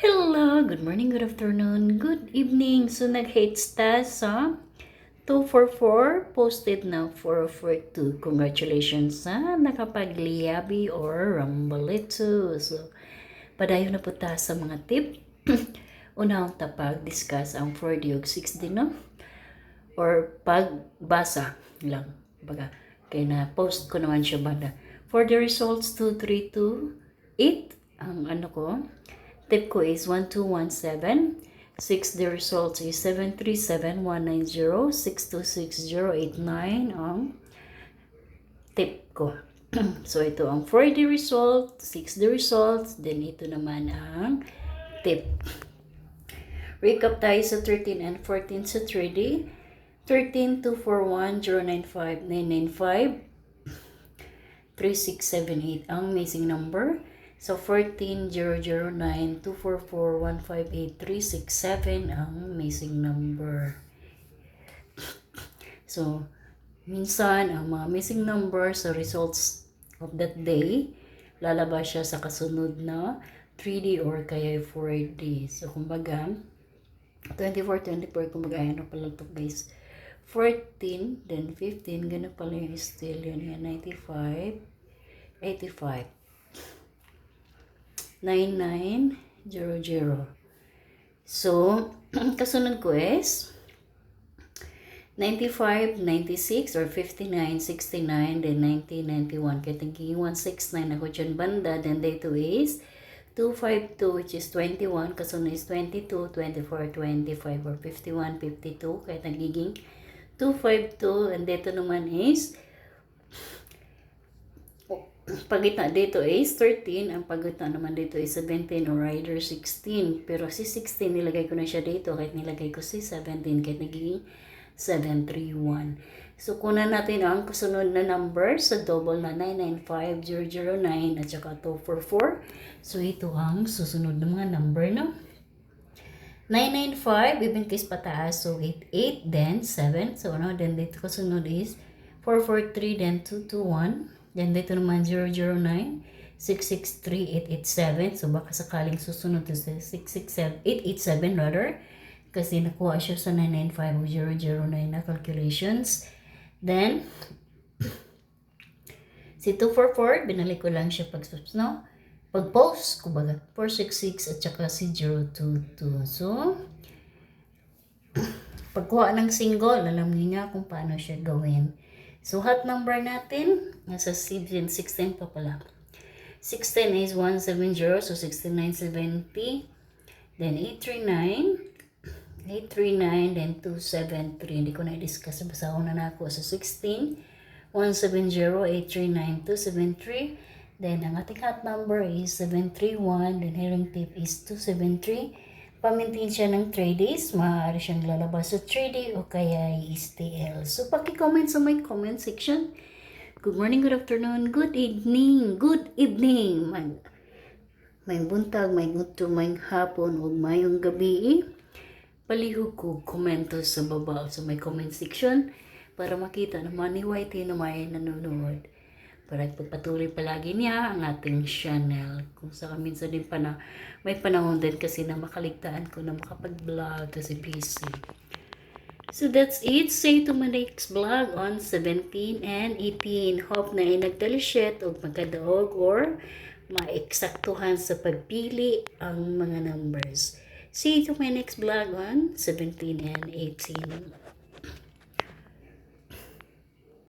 Hello, good morning, good afternoon, good evening. So nag-hits ta sa 244, posted na 442. Congratulations sa nakapagliyabi or rambalito. So, padayon na po ta sa mga tip. Unang tapag-discuss ang 4D ug 6D, no? Or pagbasa lang. Baga, kaya na-post ko naman siya banda. For the results, 2328, ang ano ko, tip ko is 1217. 6, the results is 737190. 626089 ang tip ko. So, ito ang 4D result, 6D results, then ito naman ang tip. Recap tayo sa 13 and 14 sa 3D. 13, 241, 095, 995, 3678 ang missing number. So, 14, 009, 244, 158, 367 ang missing number. So, minsan, ang mga missing number sa results of that day, lalabas siya sa kasunod na 3D or kaya 4D. So, kumbaga, 24, kumbaga, ano pala ito guys, 14, then 15, ganun pala yung still yun yan, 95, 85, 9900. So, kasunod ko is 95, 96, or 59, 69, then 90, 91. Kaya thinking 169 ako dyan banda. Then day 2 is 252, which is 21. Kasunod is 22, 24, 25, or 51, 52. Kaya nagiging 252. And dito naman is paggitna dito is 13, ang paggitna naman dito is 17 or either 16. Pero si 16 nilagay ko na siya dito kahit nilagay ko si 17 kahit nagiging 731. So kunan natin ang kasunod na number sa double na 995009 at saka 244. So ito ang susunod na mga number, no? 995 even case pataas, so 88 then 7. So ano, then dito kasunod is 443 then 221. Then dito naman 009, 663, 887. So baka sakaling susunod to sa 667, 887 rather. Kasi nakuha siya sa 995 o 009 na calculations. Then, si 244, binalik ko lang siya pag-post, kumbaga, 466 at saka si 022. So, pagkuha ng single, alam niyo kung paano siya gawin. So, hot number natin, nasa 16 pa pala. 16 is 170, so 6970. Then, 839, then 273. Hindi ko na-discuss. Basahon na ako sa 16, 170, 839, 273. Then, ang ating hot number is 731. Then, hearing tip is 273. Pamintin siya ng 3 days. Maaari siyang lalabas sa 3D o kaya STL. So, paki-comment sa my comment section. Good morning, good afternoon, good evening, May buntag, may guto, may hapon, o mayong gabi. Palihog ko komento sa baba sa may comment section para makita naman ni YT na may nanonood. Para pagpatuloy palagi niya ang ating channel. Kung sa minsan din pa na may panahon din kasi na makaligtaan ko na makapag-vlog kasi busy. So that's it. See you to my next vlog on 17 and 18. Hope na ay nagdalisyet o magkadaog or maeksaktuhan sa pagpili ang mga numbers. See you to my next vlog on 17 and 18.